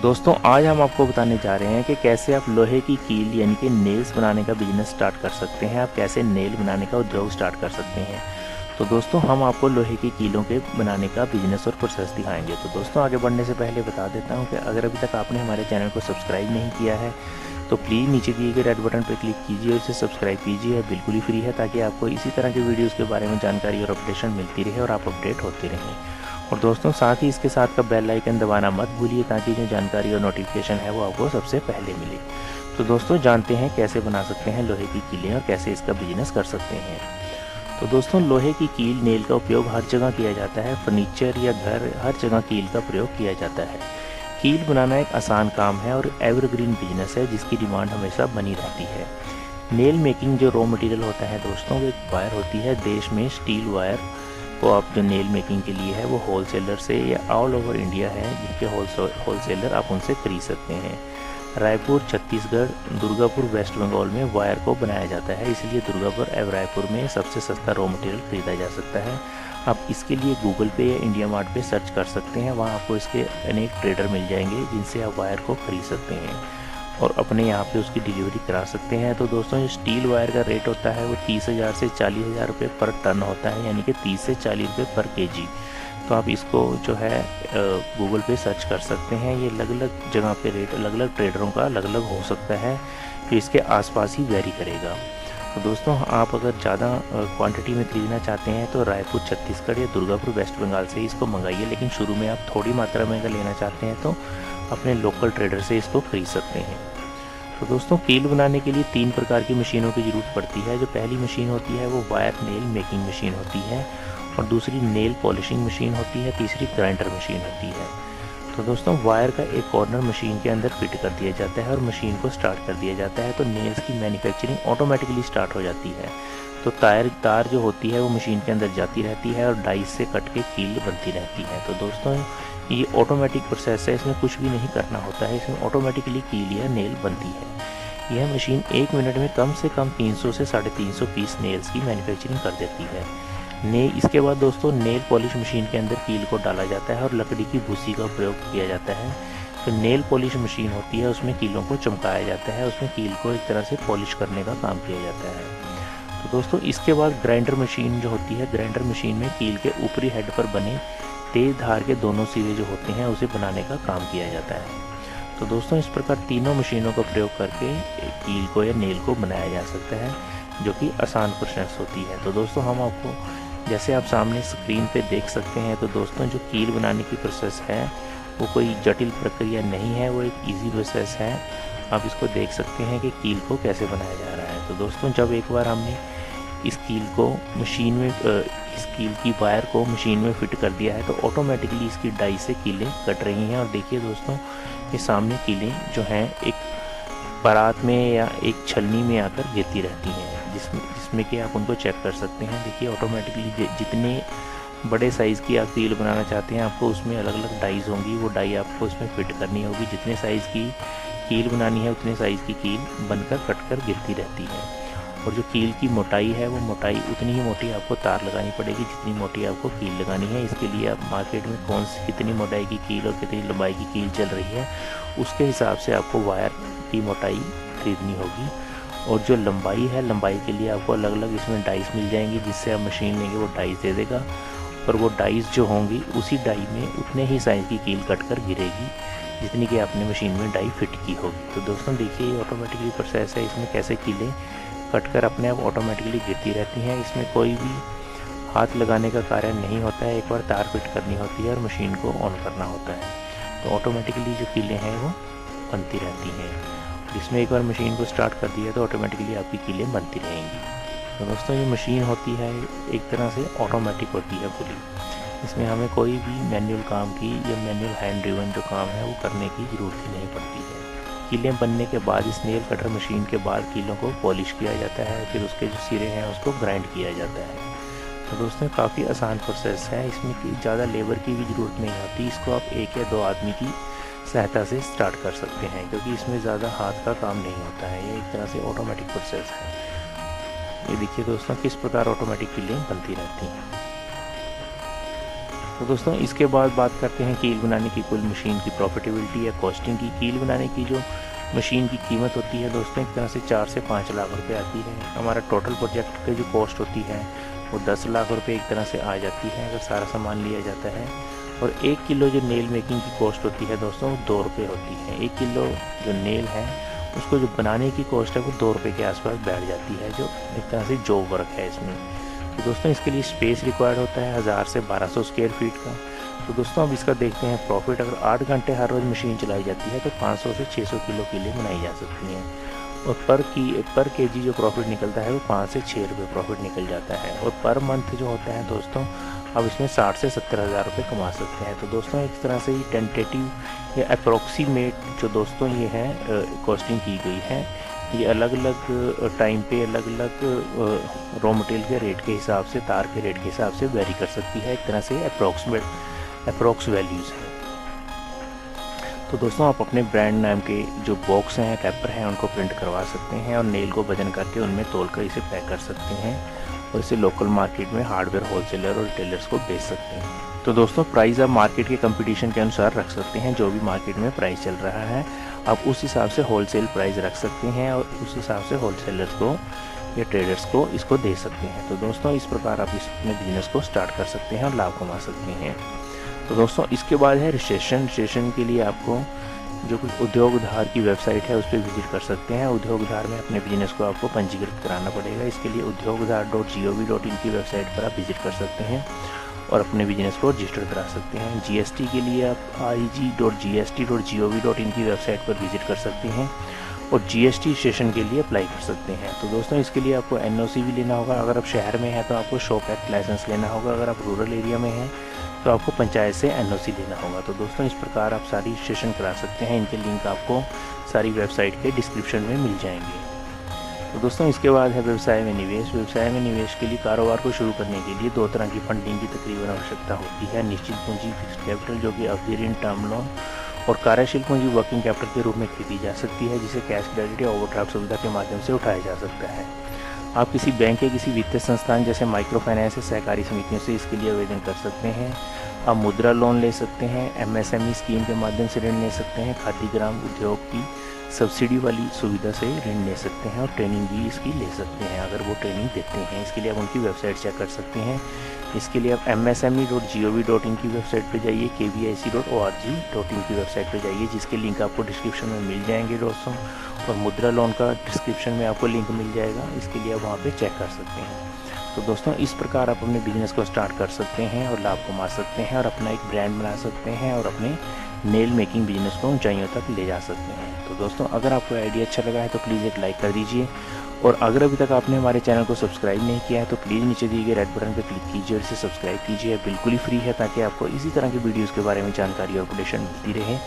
दोस्तों आज हम आपको बताने जा रहे हैं कि कैसे आप लोहे की कील यानी कि नेल्स बनाने का बिजनेस स्टार्ट कर सकते हैं। आप कैसे नेल बनाने का उद्योग स्टार्ट कर सकते हैं। तो दोस्तों हम आपको लोहे की कीलों के बनाने का बिजनेस और प्रोसेस दिखाएंगे। तो दोस्तों आगे बढ़ने से पहले बता देता हूं कि अगर अभी तक आपने हमारे चैनल को सब्सक्राइब नहीं किया है तो प्लीज़ नीचे दिए गए रेड बटन पर क्लिक कीजिए और इसे सब्सक्राइब कीजिए। बिल्कुल ही फ्री है ताकि आपको इसी तरह के वीडियोज़ के बारे में जानकारी और अपडेशन मिलती रहे और आप अपडेट होते रहें। और दोस्तों साथ ही इसके साथ का बेल आइकन दबाना मत भूलिए ताकि जो जानकारी और नोटिफिकेशन है वो आपको सबसे पहले मिले। तो दोस्तों जानते हैं कैसे बना सकते हैं लोहे की कीलें और कैसे इसका बिजनेस कर सकते हैं। तो दोस्तों लोहे की कील नेल का उपयोग हर जगह किया जाता है। फर्नीचर या घर हर जगह कील का प्रयोग किया जाता है। कील बनाना एक आसान काम है और एवरग्रीन बिजनेस है जिसकी डिमांड हमेशा बनी रहती है। नेल मेकिंग जो रॉ मटेरियल होता है दोस्तों वो एक वायर होती है। देश में स्टील वायर को आप जो नेल मेकिंग के लिए है वो होलसेलर से या ऑल ओवर इंडिया है जिनके होलसेलर आप उनसे खरीद सकते हैं। रायपुर छत्तीसगढ़, दुर्गापुर वेस्ट बंगाल में वायर को बनाया जाता है, इसलिए दुर्गापुर एवं रायपुर में सबसे सस्ता रॉ मटेरियल खरीदा जा सकता है। आप इसके लिए गूगल पे या इंडिया मार्ट पे सर्च कर सकते हैं, वहाँ आपको इसके अनेक ट्रेडर मिल जाएंगे जिनसे आप वायर को खरीद सकते हैं और अपने यहाँ पे उसकी डिलीवरी करा सकते हैं। तो दोस्तों जो स्टील वायर का रेट होता है वो 30,000 से 40,000 रुपये पर टन होता है, यानी कि 30 से 40 रुपये पर केजी। तो आप इसको जो है गूगल पे सर्च कर सकते हैं। ये अलग अलग जगह पे रेट अलग अलग ट्रेडरों का अलग अलग हो सकता है, तो इसके आसपास ही वेरी करेगा। तो दोस्तों आप अगर ज़्यादा क्वांटिटी में खरीदना चाहते हैं तो रायपुर छत्तीसगढ़ या दुर्गापुर वेस्ट बंगाल से इसको मंगाइए, लेकिन शुरू में आप थोड़ी मात्रा में अगर लेना चाहते हैं तो अपने लोकल ट्रेडर से इसको खरीद सकते हैं। तो दोस्तों कील बनाने के लिए 3 प्रकार की मशीनों की ज़रूरत पड़ती है। जो पहली मशीन होती है वो वायर नेल मेकिंग मशीन होती है और दूसरी नेल पॉलिशिंग मशीन होती है, तीसरी ग्राइंडर मशीन होती है। तो दोस्तों वायर का एक कॉर्नर मशीन के अंदर फिट कर दिया जाता है और मशीन को स्टार्ट कर दिया जाता है, तो नेल्स की मैन्युफैक्चरिंग ऑटोमेटिकली स्टार्ट हो जाती है। तो तार जो होती है वो मशीन के अंदर जाती रहती है और डाइस से कट के कील बनती रहती है। तो दोस्तों ये ऑटोमेटिक प्रोसेस है, इसमें कुछ भी नहीं करना होता है, इसमें ऑटोमेटिकली कील या नेल बनती है। यह मशीन 1 मिनट में कम से कम 300 से 350 पीस नेल्स की मैन्युफैक्चरिंग कर देती है। इसके बाद दोस्तों नेल पॉलिश मशीन के अंदर कील को डाला जाता है और लकड़ी की भूसी का प्रयोग किया जाता है। तो नेल पॉलिश मशीन होती है, उसमें कीलों को चमकाया जाता है, उसमें कील को एक तरह से पॉलिश करने का काम किया जाता है। तो दोस्तों इसके बाद ग्राइंडर मशीन जो होती है, ग्राइंडर मशीन में कील के ऊपरी हेड पर बने तेज धार के दोनों सिरे जो होते हैं उसे बनाने का काम किया जाता है। तो दोस्तों इस प्रकार तीनों मशीनों का प्रयोग करके कील को या नेल को बनाया जा सकता है, जो कि आसान प्रोसेस होती है। तो दोस्तों हम आपको जैसे आप सामने स्क्रीन पे देख सकते हैं, तो दोस्तों जो कील बनाने की प्रोसेस है वो कोई जटिल प्रक्रिया नहीं है, वो एक इजी प्रोसेस है। आप इसको देख सकते हैं कि कील को कैसे बनाया जा रहा है। तो दोस्तों जब एक बार हमने इस कील को मशीन में इस कील की वायर को मशीन में फिट कर दिया है तो ऑटोमेटिकली इसकी डाई से कीलें कट रही हैं। और देखिए दोस्तों ये सामने कीलें जो हैं एक परात में या एक छलनी में आकर गिरती रहती हैं, जिसमें कि आप उनको चेक कर सकते हैं। देखिए ऑटोमेटिकली जितने बड़े साइज़ की आप कील बनाना चाहते हैं आपको उसमें अलग अलग डाइज होंगी, वो डाई आपको इसमें फिट करनी होगी। जितने साइज़ की कील बनानी है उतने साइज़ की कील बनकर कटकर गिरती रहती है। और जो कील की मोटाई है वो मोटाई उतनी ही मोटी आपको तार लगानी पड़ेगी जितनी मोटी आपको कील लगानी है। इसके लिए आप मार्केट में कौन सी कितनी मोटाई की कील और कितनी लंबाई की कील चल रही है उसके हिसाब से आपको वायर की मोटाई खरीदनी होगी। और जो लंबाई है, लंबाई के लिए आपको अलग अलग इसमें डाइस मिल जाएंगी, जिससे आप मशीन लेंगे वो डाइस दे देगा और वो डाइस जो होंगी उसी डाई में उतने ही साइज़ की कील कट कर गिरेगी जितनी कि आपने मशीन में डाई फिट की होगी। तो दोस्तों देखिए ये ऑटोमेटिकली प्रोसेस है, इसमें कैसे कीलें कटकर अपने आप ऑटोमेटिकली गिरती रहती हैं। इसमें कोई भी हाथ लगाने का कार्य नहीं होता है, एक बार तार फिट करनी होती है और मशीन को ऑन करना होता है, तो ऑटोमेटिकली जो कीलें हैं वो बनती रहती हैं। जिसमें एक बार मशीन को स्टार्ट कर दिया तो ऑटोमेटिकली आपकी कीलें बनती रहेंगी। तो दोस्तों ये मशीन होती है एक तरह से ऑटोमेटिक होती है पूरी, इसमें हमें कोई भी मैनुअल काम की या मैनुअल हैंड ड्रिवन जो काम है वो करने की ज़रूरत ही नहीं पड़ती है। कीलें बनने के बाद इस नेल कटर मशीन के बाद कीलों को पॉलिश किया जाता है, फिर उसके जो सिरे हैं उसको ग्राइंड किया जाता है। तो दोस्तों काफ़ी आसान प्रोसेस है, इसमें ज़्यादा लेबर की भी ज़रूरत नहीं होती। इसको आप 1 या 2 आदमी की सहायता से स्टार्ट कर सकते हैं, क्योंकि इसमें ज़्यादा हाथ का काम नहीं होता है, ये एक तरह से ऑटोमेटिक प्रोसेस है। ये देखिए दोस्तों किस प्रकार ऑटोमेटिक कीलें बनती रहती हैं। तो दोस्तों इसके बाद बात करते हैं कील बनाने की कुल मशीन की प्रॉफिटेबिलिटी या कॉस्टिंग की। कील बनाने की जो मशीन की कीमत होती है दोस्तों, एक तरह से 4 से 5 लाख रुपए आती है। हमारा टोटल प्रोजेक्ट की जो कॉस्ट होती है वो 10 लाख रुपए एक तरह से आ जाती है अगर सारा सामान लिया जाता है। और 1 किलो जो नेल मेकिंग की कॉस्ट होती है दोस्तों वो 2 रुपये होती है। 1 किलो जो नेल है उसको जो बनाने की कॉस्ट है वो 2 रुपये के आसपास बैठ जाती है, जो एक तरह से जॉब वर्क है इसमें। तो दोस्तों इसके लिए स्पेस रिक्वायर्ड होता है 1000 से 1200 स्क्वायर फीट का। तो दोस्तों अब इसका देखते हैं प्रॉफिट। अगर 8 घंटे हर रोज़ मशीन चलाई जाती है तो 500 से 600 किलो कीलें बनाई जा सकती हैं। और पर केजी जो प्रॉफिट निकलता है वो 5 से 6 रुपये प्रॉफिट निकल जाता है। और पर मंथ जो होता है दोस्तों, अब इसमें 60 से 70 हज़ार रुपये कमा सकते हैं। तो दोस्तों एक तरह से ये टेंटेटिव या अप्रोक्सीमेट जो दोस्तों ये है कॉस्टिंग की गई है, ये अलग अलग टाइम पे अलग अलग रॉ मटेरियल के रेट के हिसाब से, तार के रेट के हिसाब से वेरी कर सकती है। एक तरह से अप्रोक्स वैल्यूज़ हैं। तो दोस्तों आप अपने ब्रांड नाम के जो बॉक्स हैं, रैपर हैं, उनको प्रिंट करवा सकते हैं और नेल को वजन करके उनमें तोल कर इसे पैक कर सकते हैं और इसे लोकल मार्केट में हार्डवेयर होलसेलर और रिटेलर्स को बेच सकते हैं। तो दोस्तों प्राइस आप मार्केट के कंपटीशन के अनुसार रख सकते हैं। जो भी मार्केट में प्राइस चल रहा है आप उस हिसाब से होलसेल प्राइस रख सकते हैं और उस हिसाब से होलसेलर्स को या ट्रेडर्स को इसको दे सकते हैं। तो दोस्तों इस प्रकार आप इस अपने बिजनेस को स्टार्ट कर सकते हैं और लाभ कमा सकते हैं। तो दोस्तों इसके बाद है रजिस्ट्रेशन के लिए आपको जो कुछ उद्योग उधार की वेबसाइट है उस पर विजिट कर सकते हैं। उद्योग उधार में अपने बिजनेस को आपको पंजीकृत कराना पड़ेगा। इसके लिए udyogudhar.gov.in की वेबसाइट पर आप विजिट कर सकते हैं और अपने बिजनेस को रजिस्टर करा सकते हैं। जीएसटी के लिए आप reg.gst.gov.in की वेबसाइट पर विजिट कर सकते हैं और जीएसटी रजिस्ट्रेशन के लिए अप्लाई कर सकते हैं। तो दोस्तों इसके लिए आपको एनओसी भी लेना होगा। अगर आप शहर में हैं तो आपको शॉप एक्ट लाइसेंस लेना होगा। अगर आप रूरल एरिया में हैं तो आपको पंचायत से एनओसी लेना होगा। तो दोस्तों इस प्रकार आप सारी रजिस्ट्रेशन करा सकते हैं। इनके लिंक आपको सारी वेबसाइट के डिस्क्रिप्शन में मिल जाएंगे। तो दोस्तों इसके बाद है व्यवसाय में निवेश। व्यवसाय में निवेश के लिए कारोबार को शुरू करने के लिए 2 तरह की फंडिंग की तकरीबन आवश्यकता होती है। निश्चित पूंजी फिक्स्ड कैपिटल जो कि अवधि ऋण टर्म लोन और कार्यशील पूंजी वर्किंग कैपिटल के रूप में खरीदी जा सकती है, जिसे कैश क्रेडिट या ओवरड्राफ्ट सुविधा के माध्यम से उठाया जा सकता है। आप किसी बैंक या किसी वित्तीय संस्थान जैसे माइक्रो फाइनेंस या सहकारी समितियों से इसके लिए आवेदन कर सकते हैं। आप मुद्रा लोन ले सकते हैं, एमएसएमई स्कीम के माध्यम से ऋण ले सकते हैं, खादी ग्राम उद्योग की सब्सिडी वाली सुविधा से ऋण ले सकते हैं और ट्रेनिंग भी इसकी ले सकते हैं अगर वो ट्रेनिंग देते हैं। इसके लिए आप उनकी वेबसाइट चेक कर सकते हैं। इसके लिए आप msme.gov.in की वेबसाइट पर जाइए, kvic.org.in की वेबसाइट पर जाइए, जिसके लिंक आपको डिस्क्रिप्शन में मिल जाएंगे दोस्तों। और मुद्रा लोन का डिस्क्रिप्शन में आपको लिंक मिल जाएगा, इसके लिए आप वहाँ पे चेक कर सकते हैं। तो दोस्तों इस प्रकार आप अपने बिजनेस को स्टार्ट कर सकते हैं और लाभ कमा सकते हैं और अपना एक ब्रांड बना सकते हैं और अपने नेल मेकिंग बिजनेस को ऊंचाइयों तक ले जा सकते हैं। तो दोस्तों अगर आपको आइडिया अच्छा लगा है तो प्लीज़ एक लाइक कर दीजिए और अगर अभी तक आपने हमारे चैनल को सब्सक्राइब नहीं किया है तो प्लीज़ नीचे दिए गए रेड बटन पर क्लिक कीजिए और इसे सब्सक्राइब कीजिए। बिल्कुल ही फ्री है ताकि आपको इसी तरह की वीडियोज़ के बारे में जानकारी और अपडेशन मिलती रहे।